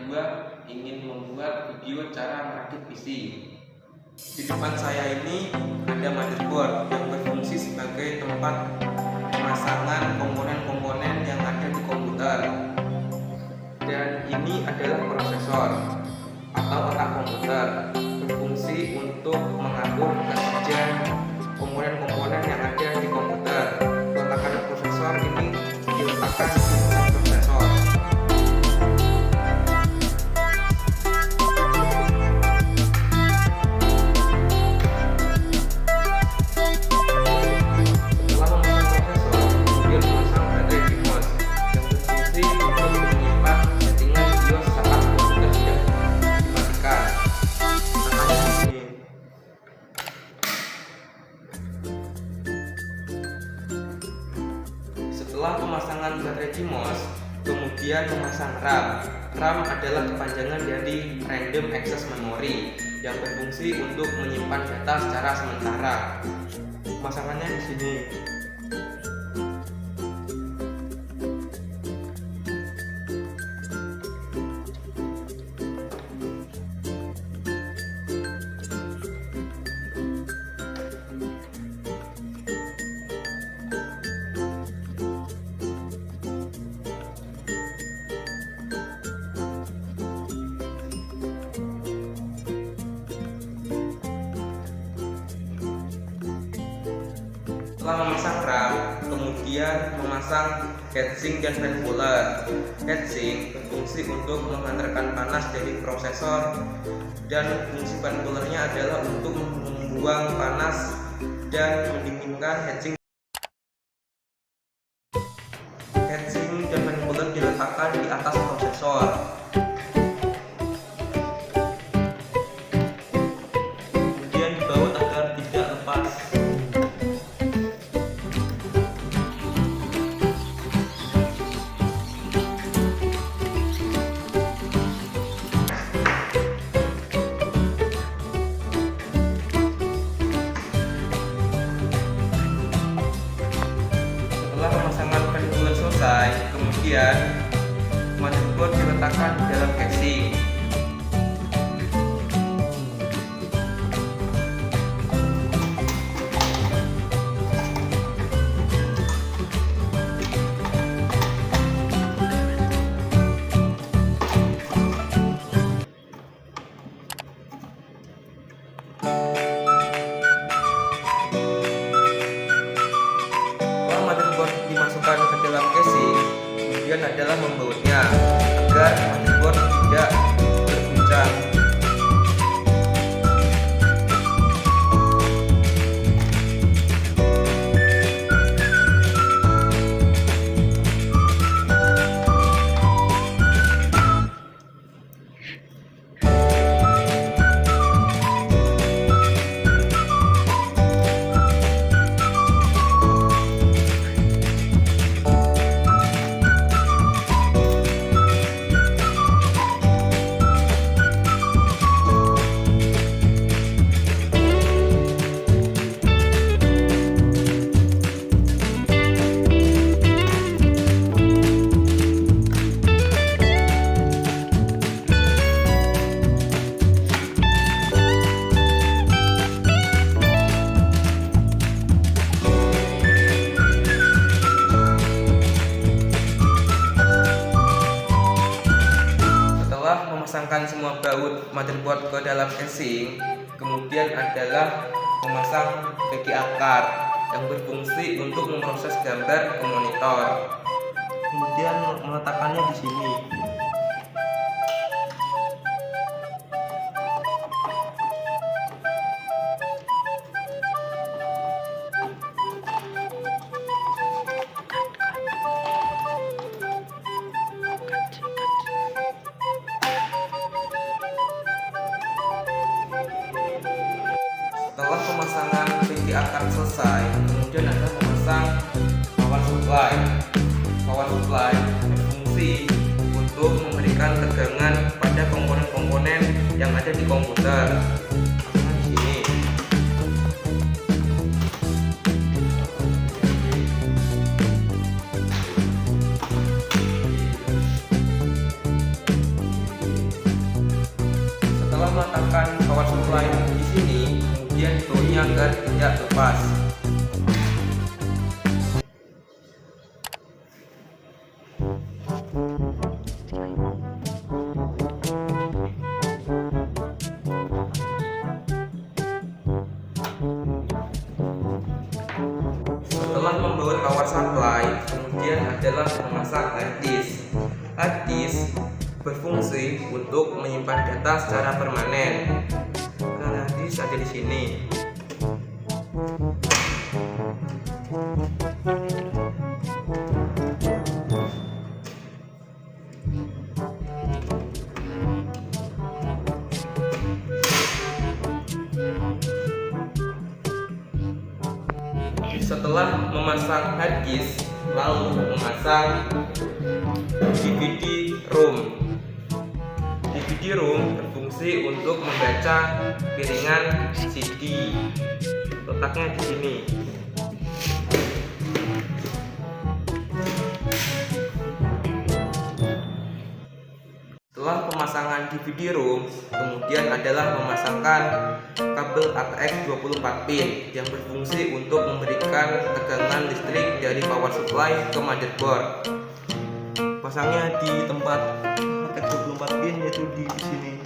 juga ingin membuat video cara merakit PC. Di depan saya ini ada motherboard yang berfungsi sebagai tempat pemasangan komponen-komponen yang ada di komputer. Dan ini adalah prosesor atau otak komputer, berfungsi untuk mengatur kesejahan komponen-komponen yang ada di komputer. Peletakan prosesor ini diletakkan di pusat prosesor. Setelah memasang prosesor, kemudian memasang baterai CMOS yang berfungsi untuk menyimpan settingan BIOS saat komputer sudah dimatikan. Makanya di sini. Setelah pemasangan baterai CMOS, kemudian memasang RAM. RAM adalah kepanjangan dari Random Access Memory yang berfungsi untuk menyimpan data secara sementara. Pemasangannya di sini. Setelah memasang RAM, kemudian memasang heatsink dan fan cooler. Heatsink berfungsi untuk mengantarkan panas dari prosesor, dan fungsi fan coolernya adalah untuk membuang panas dan mendinginkan heatsink. Heatsink dan fan cooler diletakkan di atas prosesor. Kemudian dibaut agar tidak lepas. Kemudian motherboard diletakkan di dalam casing. Setelah motherboard dimasukkan ke dalam casing, kemudian adalah membautnya agar motherboard tidak berguncang. Memasangkan semua baut motherboard ke dalam casing, kemudian adalah memasang VGA card yang berfungsi untuk memproses gambar ke monitor. Kemudian meletakkannya di sini. Setelah pemasangan VGA card selesai, kemudian ada memasang power supply. Power supply berfungsi untuk memberikan tegangan pada komponen-komponen yang ada di komputer. Di sini. Setelah membaut power supply, kemudian adalah memasang hard disk. Hard disk berfungsi untuk menyimpan data secara permanen. Hard disk ada di sini. Setelah memasang hard disk, lalu memasang DVD-ROM. DVD-ROM berfungsi untuk membaca piringan CD. Letaknya di sini. Setelah pemasangan DVD-ROM, kemudian adalah memasangkan kabel ATX 24 pin yang berfungsi untuk memberikan tegangan listrik dari power supply ke motherboard. Pasangnya di tempat ATX 24 pin, yaitu di sini.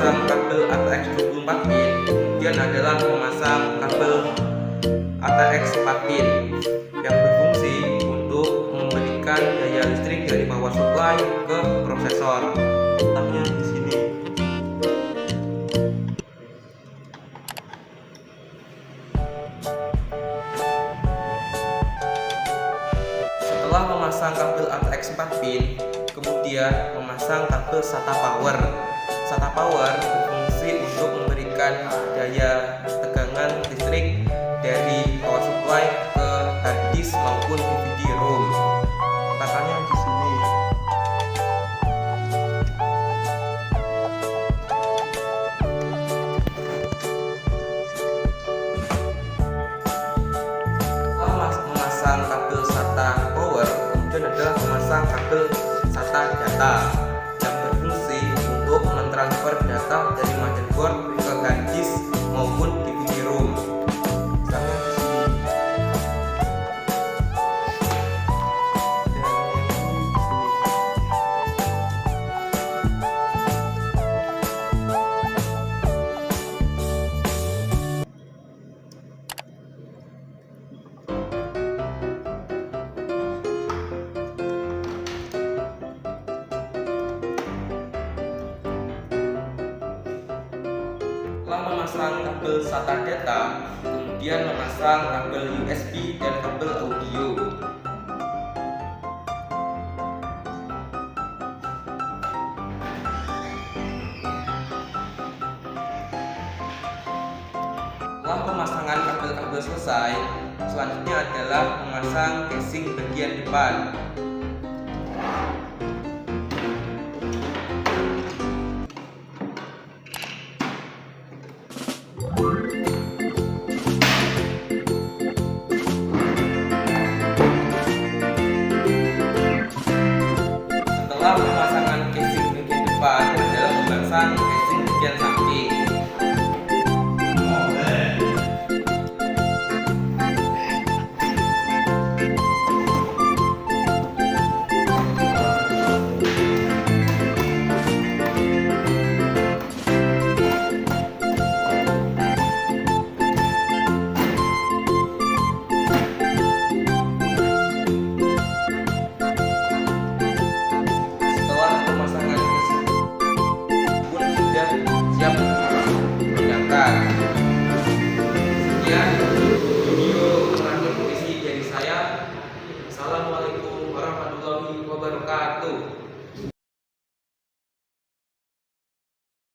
Kabel ATX 24 pin, kemudian adalah memasang kabel ATX 4 pin yang berfungsi untuk memberikan daya listrik dari power supply ke prosesor. Letaknya di sini. Setelah memasang kabel ATX 4 pin, kemudian memasang kabel SATA power. SATA power berfungsi untuk memberikan daya tegangan listrik dari power supply ke hard disk maupun DVD-ROM. Letakannya di sini. Setelah memasang kabel SATA power, kemudian adalah memasang kabel SATA data yang berfungsi untuk mentransfer data dari motherboard ke hard disk maupun DVD-ROM. Misalnya di sini. Setelah memasang kabel SATA data, kemudian memasang kabel USB dan kabel audio. Setelah pemasangan kabel-kabel selesai, selanjutnya adalah memasang casing bagian depan. Setelah pemasangan casing bagian depan adalah memasang